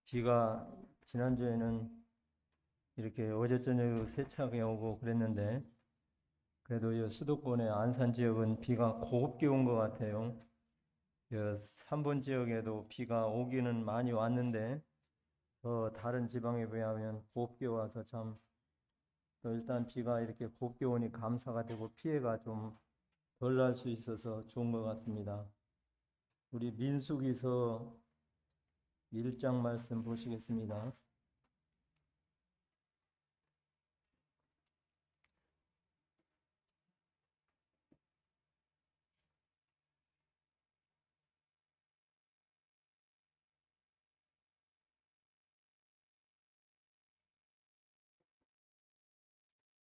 비가 지난주에는 이렇게 어제 저녁에 세차게 오고 그랬는데 그래도 이 수도권의 안산 지역은 비가 곱게 온 것 같아요. 삼본 지역에도 비가 오기는 많이 왔는데 다른 지방에 비하면 곱게 와서 참 또 일단 비가 이렇게 곱게 오니 감사가 되고 피해가 좀 덜 날 수 있어서 좋은 것 같습니다. 우리 민수기서 1장 말씀 보시겠습니다.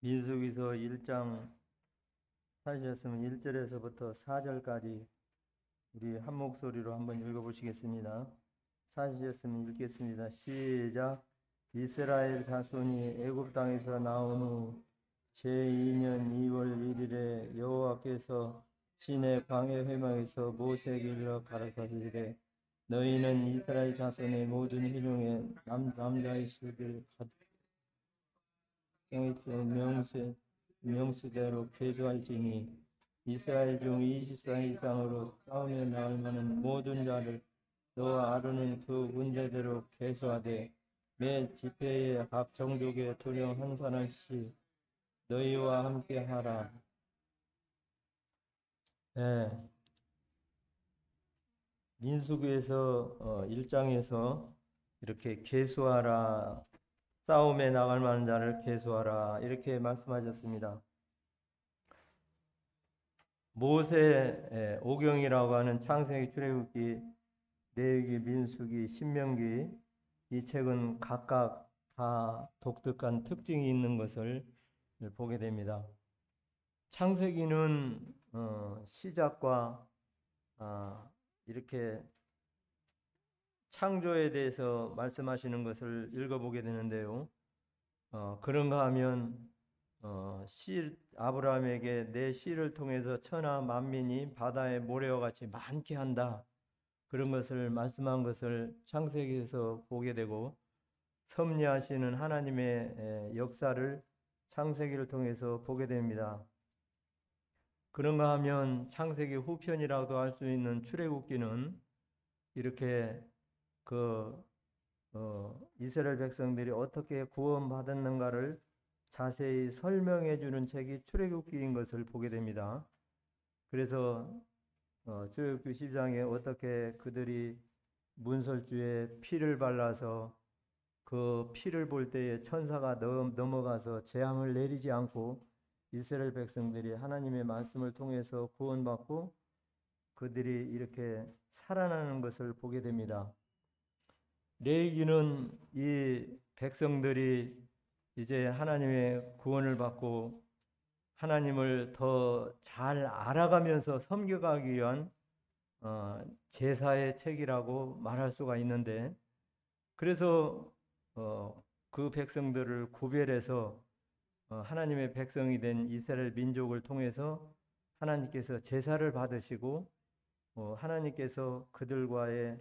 민수기서 1장 찾으셨으면 1절에서부터 4절까지 우리 한 목소리로 한번 읽어보시겠습니다. 찾으셨으면 읽겠습니다. 시작. 이스라엘 자손이 애굽 땅에서 나온 후 제2년 2월 1일에 여호와께서 시내 광야 회막에서 모세에게 일러 가라사르되 너희는 이스라엘 자손의 모든 희룡의 남자의 수를 명수대로 계수할지니 이스라엘 중 20살 이상으로 싸움에 나올 만한 모든 자를 너와 아론은 그 문제대로 계수하되 매 집회에 각 종족의 두령 한 사람씩 너희와 함께 하라. 네. 민수기에서 1장에서 이렇게 계수하라, 싸움에 나갈 만한 자를 계수하라 이렇게 말씀하셨습니다. 모세 오경이라고 하는 창세기, 출애굽기, 레위기, 민수기, 신명기 이 책은 각각 다 독특한 특징이 있는 것을 보게 됩니다. 창세기는 시작과 이렇게 창조에 대해서 말씀하시는 것을 읽어보게 되는데요. 그런가 하면 아브라함에게 내 씨를 통해서 천하 만민이 바다의 모래와 같이 많게 한다. 그런 것을 말씀한 것을 창세기에서 보게 되고 섭리하시는 하나님의 역사를 창세기를 통해서 보게 됩니다. 그런가 하면 창세기 후편이라고 할 수 있는 출애굽기는 이렇게 이스라엘 백성들이 어떻게 구원받았는가를 자세히 설명해 주는 책이 출애굽기인 것을 보게 됩니다. 그래서 출애굽기 10장에 어떻게 그들이 문설주에 피를 발라서 그 피를 볼 때에 천사가 넘어가서 재앙을 내리지 않고 이스라엘 백성들이 하나님의 말씀을 통해서 구원받고 그들이 이렇게 살아나는 것을 보게 됩니다. 레위기는 이 백성들이 이제 하나님의 구원을 받고 하나님을 더 잘 알아가면서 섬겨가기 위한 제사의 책이라고 말할 수가 있는데 그래서 그 백성들을 구별해서 하나님의 백성이 된 이스라엘 민족을 통해서 하나님께서 제사를 받으시고 하나님께서 그들과의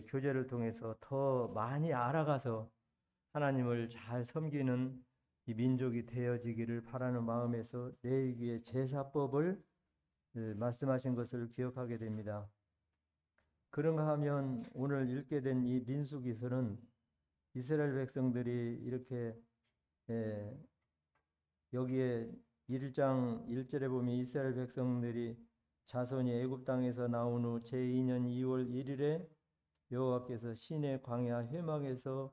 교제를 통해서 더 많이 알아가서 하나님을 잘 섬기는 이 민족이 되어지기를 바라는 마음에서 레위기의 제사법을 말씀하신 것을 기억하게 됩니다. 그런가 하면 오늘 읽게 된 이 민수기서는 이스라엘 백성들이 이렇게 여기에 1장 1절에 보면 이스라엘 백성들이 자손이 애굽 땅에서 나온 후 제2년 2월 1일에 여호와께서 시내 광야 회막에서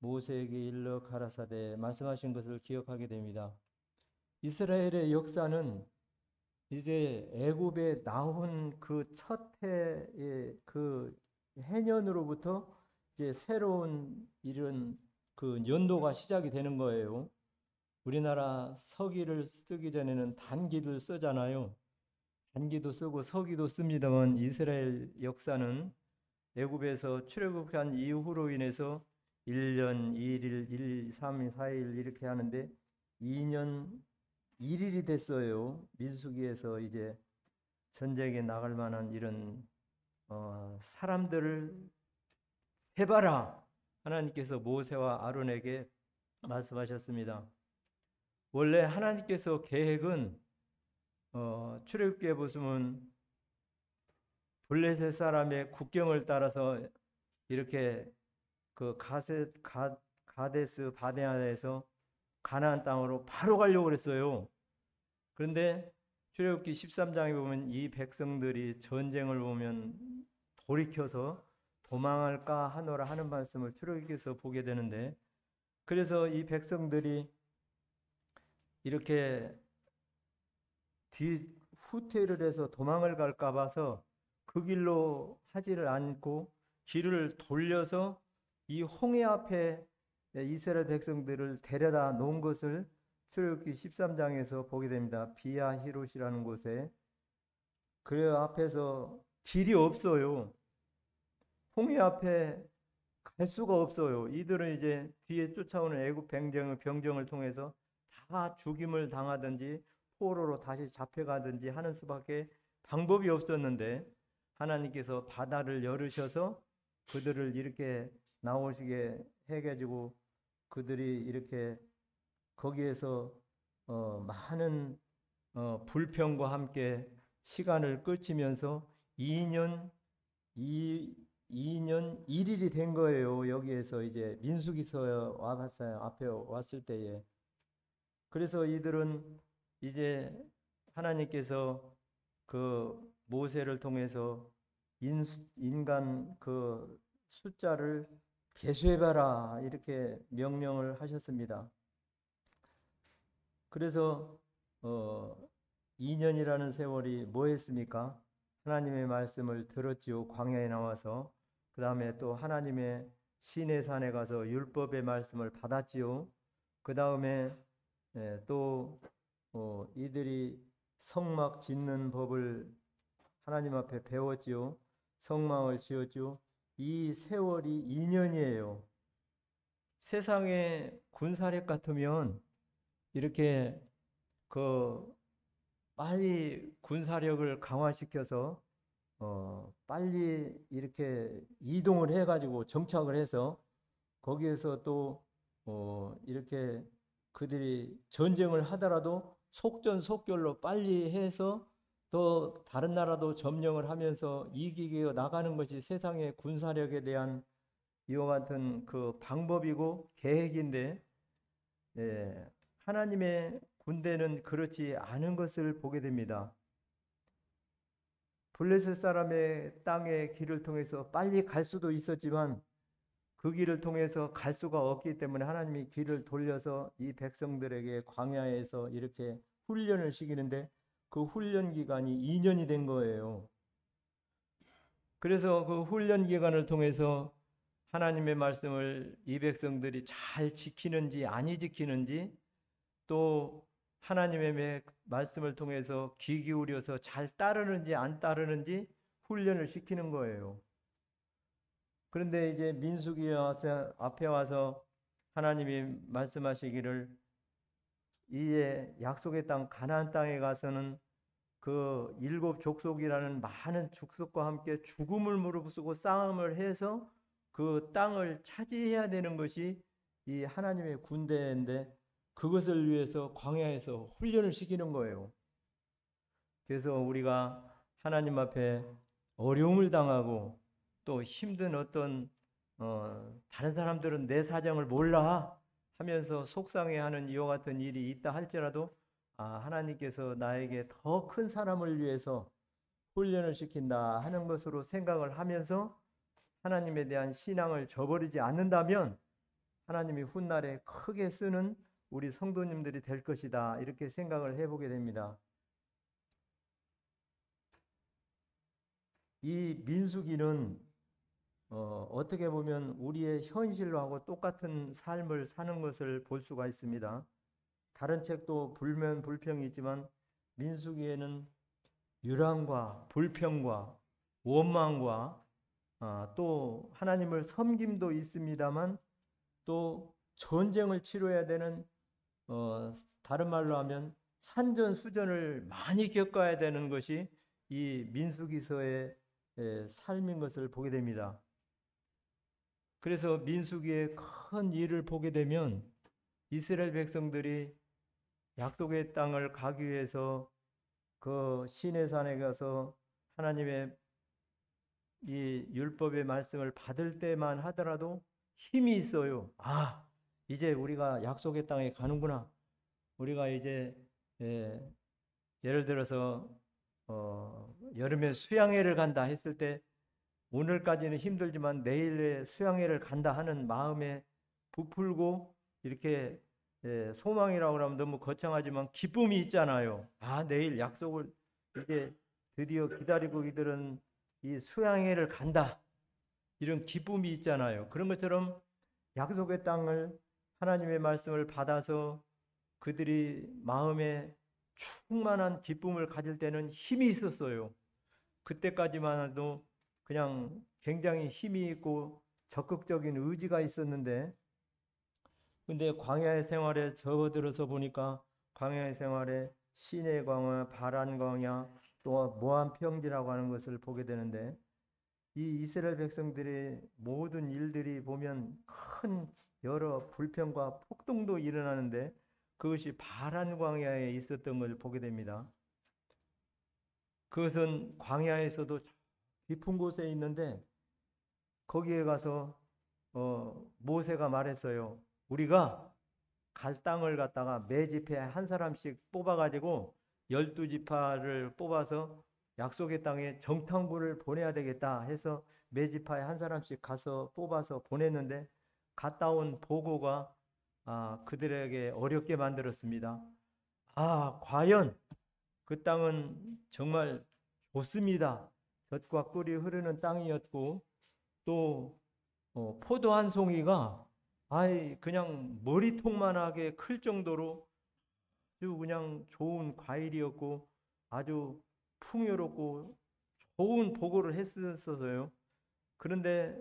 모세에게 일러 가라사대 말씀하신 것을 기억하게 됩니다. 이스라엘의 역사는 이제 애굽에 나온 그 첫 해의 그 해년으로부터 이제 새로운 이런 그 연도가 시작이 되는 거예요. 우리나라 서기를 쓰기 전에는 단기를 쓰잖아요. 단기도 쓰고 서기도 씁니다만 이스라엘 역사는 애굽에서 출애굽한 이후로 인해서 1년 2일, 1, 3, 4일 이렇게 하는데 2년 1일이 됐어요. 민수기에서 이제 전쟁에 나갈 만한 이런 사람들을 해봐라. 하나님께서 모세와 아론에게 말씀하셨습니다. 원래 하나님께서 계획은 출애굽기에 보시면 블레셋 사람의 국경을 따라서 이렇게 그 가데스 바네아에서 가나안 땅으로 바로 가려고 그랬어요. 그런데 출애굽기 13장에 보면 이 백성들이 전쟁을 보면 돌이켜서 도망할까 하노라 하는 말씀을 출애굽기에서 보게 되는데, 그래서 이 백성들이 이렇게 후퇴를 해서 도망을 갈까 봐서 그 길로 하지를 않고 길을 돌려서 이 홍해 앞에 이스라엘 백성들을 데려다 놓은 것을 출애굽기 13장에서 보게 됩니다. 비아히롯이라는 곳에. 그 앞에서 길이 없어요. 홍해 앞에 갈 수가 없어요. 이들은 이제 뒤에 쫓아오는 애굽 병정을 통해서 다 죽임을 당하든지 포로로 다시 잡혀가든지 하는 수밖에 방법이 없었는데, 하나님께서 바다를 열으셔서 그들을 이렇게 나오시게 해가지고 그들이 이렇게 거기에서 많은 불평과 함께 시간을 끌치면서 2년 1일이 된 거예요. 여기에서 이제 민수기서 와봤어요. 앞에 왔을 때에. 그래서 이들은 이제 하나님께서 그 모세를 통해서 인간 그 숫자를 계수해봐라 이렇게 명령을 하셨습니다. 그래서 2년이라는 세월이 뭐 했습니까? 하나님의 말씀을 들었지요. 광야에 나와서. 그 다음에 또 하나님의 시내산에 가서 율법의 말씀을 받았지요. 그 다음에 또 이들이 성막 짓는 법을 하나님 앞에 배웠지요. 성막을 지었지요. 이 세월이 2년이에요. 세상의 군사력 같으면 이렇게 빨리 군사력을 강화시켜서 빨리 이렇게 이동을 해가지고 정착을 해서 거기에서 또 이렇게 그들이 전쟁을 하더라도 속전속결로 빨리 해서 또 다른 나라도 점령을 하면서 이기게 나가는 것이 세상의 군사력에 대한 이와 같은 그 방법이고 계획인데, 하나님의 군대는 그렇지 않은 것을 보게 됩니다. 블레셋 사람의 땅의 길을 통해서 빨리 갈 수도 있었지만 그 길을 통해서 갈 수가 없기 때문에 하나님이 길을 돌려서 이 백성들에게 광야에서 이렇게 훈련을 시키는데 그 훈련 기간이 2년이 된 거예요. 그래서 그 훈련 기간을 통해서 하나님의 말씀을 이 백성들이 잘 지키는지 아니 지키는지, 또 하나님의 말씀을 통해서 귀 기울여서 잘 따르는지 안 따르는지 훈련을 시키는 거예요. 그런데 이제 민수기 앞에 와서 하나님이 말씀하시기를 이제 약속의 땅 가나안 땅에 가서는 그 7 족속이라는 많은 족속과 함께 죽음을 무릅쓰고 싸움을 해서 그 땅을 차지해야 되는 것이 이 하나님의 군대인데, 그것을 위해서 광야에서 훈련을 시키는 거예요. 그래서 우리가 하나님 앞에 어려움을 당하고 또 힘든 어떤 다른 사람들은 내 사정을 몰라 하면서 속상해하는 이와 같은 일이 있다 할지라도 하나님께서 나에게 더 큰 사람을 위해서 훈련을 시킨다 하는 것으로 생각을 하면서 하나님에 대한 신앙을 저버리지 않는다면 하나님이 훗날에 크게 쓰는 우리 성도님들이 될 것이다 이렇게 생각을 해보게 됩니다. 이 민수기는 어떻게 보면 우리의 현실하고 똑같은 삶을 사는 것을 볼 수가 있습니다. 다른 책도 불평이 있지만 민수기에는 유랑과 불평과 원망과 또 하나님을 섬김도 있습니다만 또 전쟁을 치러야 되는 다른 말로 하면 산전수전을 많이 겪어야 되는 것이 이 민수기서의 삶인 것을 보게 됩니다. 그래서 민수기의 큰 일을 보게 되면 이스라엘 백성들이 약속의 땅을 가기 위해서 그 시내산에 가서 하나님의 이 율법의 말씀을 받을 때만 하더라도 힘이 있어요. 아, 이제 우리가 약속의 땅에 가는구나. 우리가 이제 예를 들어서 여름에 수양회를 간다 했을 때 오늘까지는 힘들지만 내일에 수양회를 간다 하는 마음에 부풀고 이렇게 소망이라고 하면 너무 거창하지만 기쁨이 있잖아요. 아, 내일 약속을 이제 드디어 기다리고 이들은 이 수양회를 간다. 이런 기쁨이 있잖아요. 그런 것처럼 약속의 땅을 하나님의 말씀을 받아서 그들이 마음에 충만한 기쁨을 가질 때는 힘이 있었어요. 그때까지만 해도 그냥 굉장히 힘이 있고 적극적인 의지가 있었는데, 근데 광야의 생활에 접어들어서 보니까 광야의 생활에 시내 광야, 바란 광야, 또 모압 평지라고 하는 것을 보게 되는데, 이 이스라엘 백성들의 모든 일들이 보면 큰 여러 불평과 폭동도 일어나는데 그것이 바란 광야에 있었던 걸 보게 됩니다. 그것은 광야에서도 깊은 곳에 있는데 거기에 가서 모세가 말했어요. 우리가 갈 땅을 갖다가 매 지파에 한 사람씩 뽑아가지고 12지파를 뽑아서 약속의 땅에 정탐부를 보내야 되겠다 해서 매 지파에 한 사람씩 가서 뽑아서 보냈는데 갔다 온 보고가 그들에게 어렵게 만들었습니다. 아, 과연 그 땅은 정말 좋습니다. 젖과 꿀이 흐르는 땅이었고 또 포도 한 송이가 그냥 머리통만하게 클 정도로 아주 그냥 좋은 과일이었고 아주 풍요롭고 좋은 보고를 했었어요. 그런데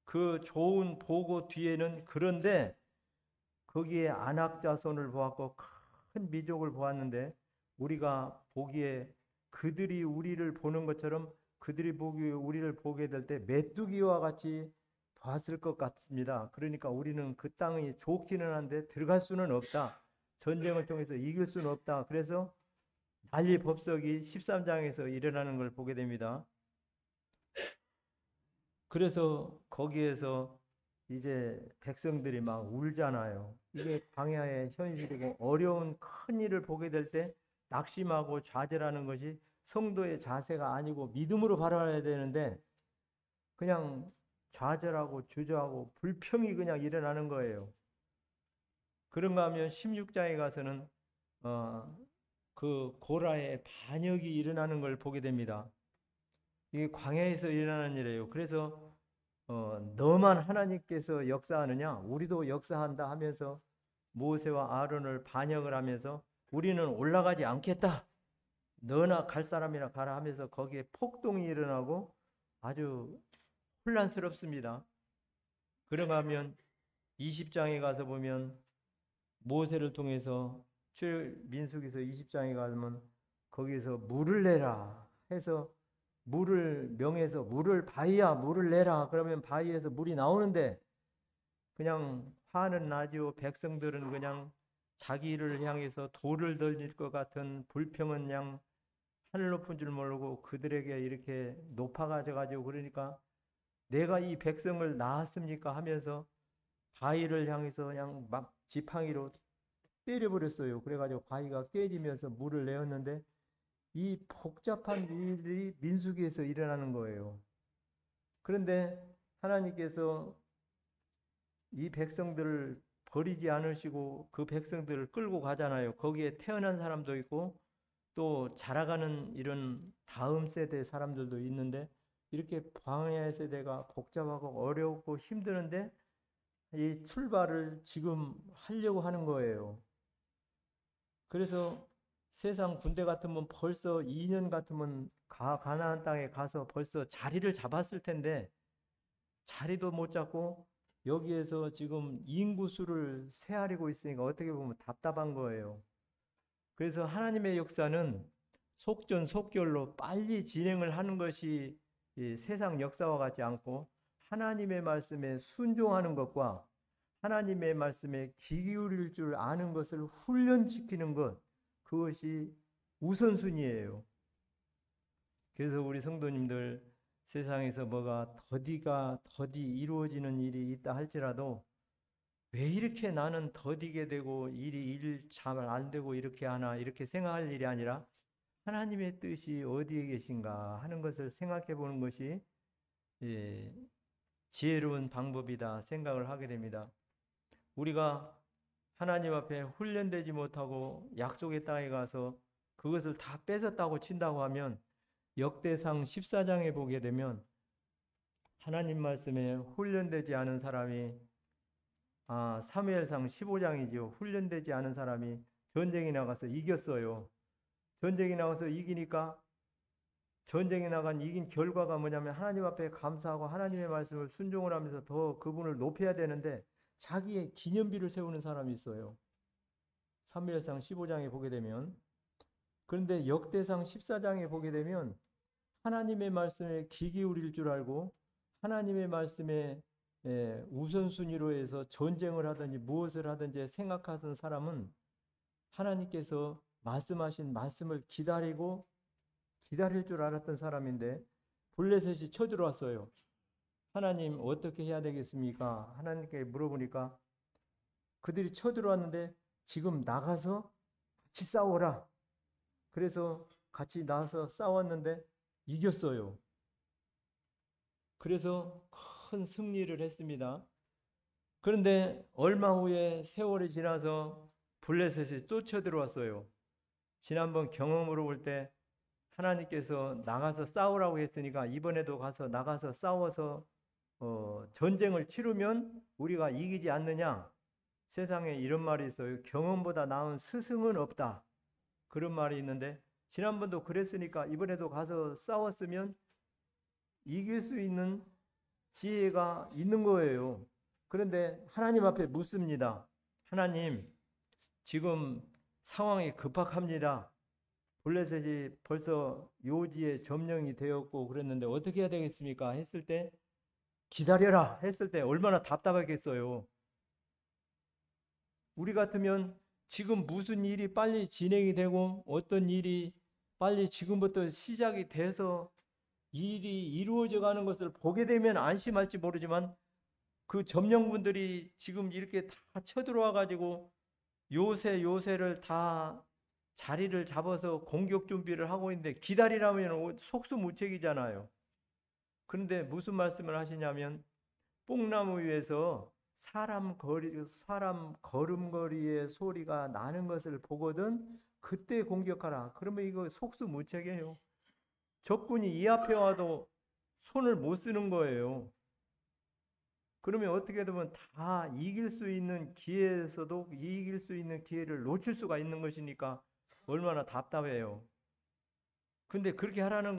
그 좋은 보고 뒤에는 그런데 거기에 안악자손을 보았고 큰 민족을 보았는데 우리가 보기에 그들이 우리를 보는 것처럼 그들이 보기에 우리를 보게 될 때 메뚜기와 같이 봤을 것 같습니다. 그러니까 우리는 그 땅이 좋기는 한데 들어갈 수는 없다. 전쟁을 통해서 이길 수는 없다. 그래서 난리 법석이 13장에서 일어나는 걸 보게 됩니다. 그래서 거기에서 이제 백성들이 막 울잖아요. 이게 광야의 현실이고 어려운 큰 일을 보게 될 때 낙심하고 좌절하는 것이 성도의 자세가 아니고 믿음으로 바라봐야 되는데 그냥 좌절하고 주저하고 불평이 그냥 일어나는 거예요. 그런가 하면 16장에 가서는 그 고라의 반역이 일어나는 걸 보게 됩니다. 이게 광야에서 일어나는 일이에요. 그래서 너만 하나님께서 역사하느냐? 우리도 역사한다 하면서 모세와 아론을 반역을 하면서 우리는 올라가지 않겠다. 너나 갈 사람이나 가라 하면서 거기에 폭동이 일어나고 아주 혼란스럽습니다. 그런가 하면 20장에 가서 보면 모세를 통해서 민수기서 20장에 가면 거기서 물을 내라 해서 물을 명해서 물을 내라 그러면 바위에서 물이 나오는데 그냥 화는 나지요. 백성들은 그냥 자기를 향해서 돌을 던질 것 같은 불평은 그냥 하늘 높은 줄 모르고 그들에게 이렇게 높아가져 가지고 그러니까 내가 이 백성을 낳았습니까 하면서 바위를 향해서 그냥 막 지팡이로 때려버렸어요. 그래가지고 바위가 깨지면서 물을 내었는데 이 복잡한 일이 민수기에서 일어나는 거예요. 그런데 하나님께서 이 백성들을 버리지 않으시고 그 백성들을 끌고 가잖아요. 거기에 태어난 사람도 있고 또 자라가는 이런 다음 세대 사람들도 있는데 이렇게 광야 세대가 복잡하고 어렵고 힘드는데 이 출발을 지금 하려고 하는 거예요. 그래서 세상 군대 같으면 벌써 2년 같으면 가나안 땅에 가서 벌써 자리를 잡았을 텐데 자리도 못 잡고 여기에서 지금 인구수를 세하려고 있으니까 어떻게 보면 답답한 거예요. 그래서 하나님의 역사는 속전속결로 빨리 진행을 하는 것이 이 세상 역사와 같지 않고 하나님의 말씀에 순종하는 것과 하나님의 말씀에 귀 기울일 줄 아는 것을 훈련시키는 것, 그것이 우선순위예요. 그래서 우리 성도님들 세상에서 뭐가 더디 이루어지는 일이 있다 할지라도 왜 이렇게 나는 더디게 되고 일 잘 안 되고 이렇게 하나 이렇게 생각할 일이 아니라 하나님의 뜻이 어디에 계신가 하는 것을 생각해 보는 것이 지혜로운 방법이다 생각을 하게 됩니다. 우리가 하나님 앞에 훈련되지 못하고 약속의 땅에 가서 그것을 다 뺏었다고 친다고 하면 역대상 14장에 보게 되면 하나님 말씀에 훈련되지 않은 사람이 사무엘상 15장이죠. 훈련되지 않은 사람이 전쟁에 나가서 이겼어요. 전쟁에 나가서 이기니까 전쟁에 나간 이긴 결과가 뭐냐면 하나님 앞에 감사하고 하나님의 말씀을 순종을 하면서 더 그분을 높여야 되는데 자기의 기념비를 세우는 사람이 있어요. 사무엘상 15장에 보게 되면. 그런데 역대상 14장에 보게 되면 하나님의 말씀에 귀 기울일 줄 알고 하나님의 말씀에 우선순위로 해서 전쟁을 하든지 무엇을 하든지 생각하던 사람은 하나님께서 말씀하신 말씀을 기다릴 줄 알았던 사람인데 블레셋이 쳐들어왔어요. 하나님 어떻게 해야 되겠습니까? 하나님께 물어보니까 그들이 쳐들어왔는데 지금 나가서 같이 싸워라. 그래서 같이 나가서 싸웠는데 이겼어요. 그래서 큰 승리를 했습니다. 그런데 얼마 후에 세월이 지나서 블레셋이 또 쳐들어왔어요. 지난번 경험으로 볼 때 하나님께서 나가서 싸우라고 했으니까 이번에도 가서 나가서 싸워서 전쟁을 치르면 우리가 이기지 않느냐? 세상에 이런 말이 있어요. 경험보다 나은 스승은 없다. 그런 말이 있는데 지난번도 그랬으니까 이번에도 가서 싸웠으면 이길 수 있는 지혜가 있는 거예요. 그런데 하나님 앞에 묻습니다. 하나님, 지금 상황이 급박합니다. 블레셋이 벌써 요지에 점령이 되었고 그랬는데 어떻게 해야 되겠습니까? 했을 때 기다려라 했을 때 얼마나 답답하겠어요. 우리 같으면 지금 무슨 일이 빨리 진행이 되고 어떤 일이 빨리 지금부터 시작이 돼서 일이 이루어져 가는 것을 보게 되면 안심할지 모르지만 그 점령군들이 지금 이렇게 다 쳐들어와 가지고 요새를 다 자리를 잡아서 공격 준비를 하고 있는데 기다리라면 속수무책이잖아요. 그런데 무슨 말씀을 하시냐면 뽕나무 위에서 사람 걸음걸이의 소리가 나는 것을 보거든 그때 공격하라. 그러면 이거 속수무책이에요. 적군이 이 앞에 와도 손을 못 쓰는 거예요. 그러면 어떻게 되면 다 이길 수 있는 기회에서도 이길 수 있는 기회를 놓칠 수가 있는 것이니까 얼마나 답답해요. 근데 그렇게 하라는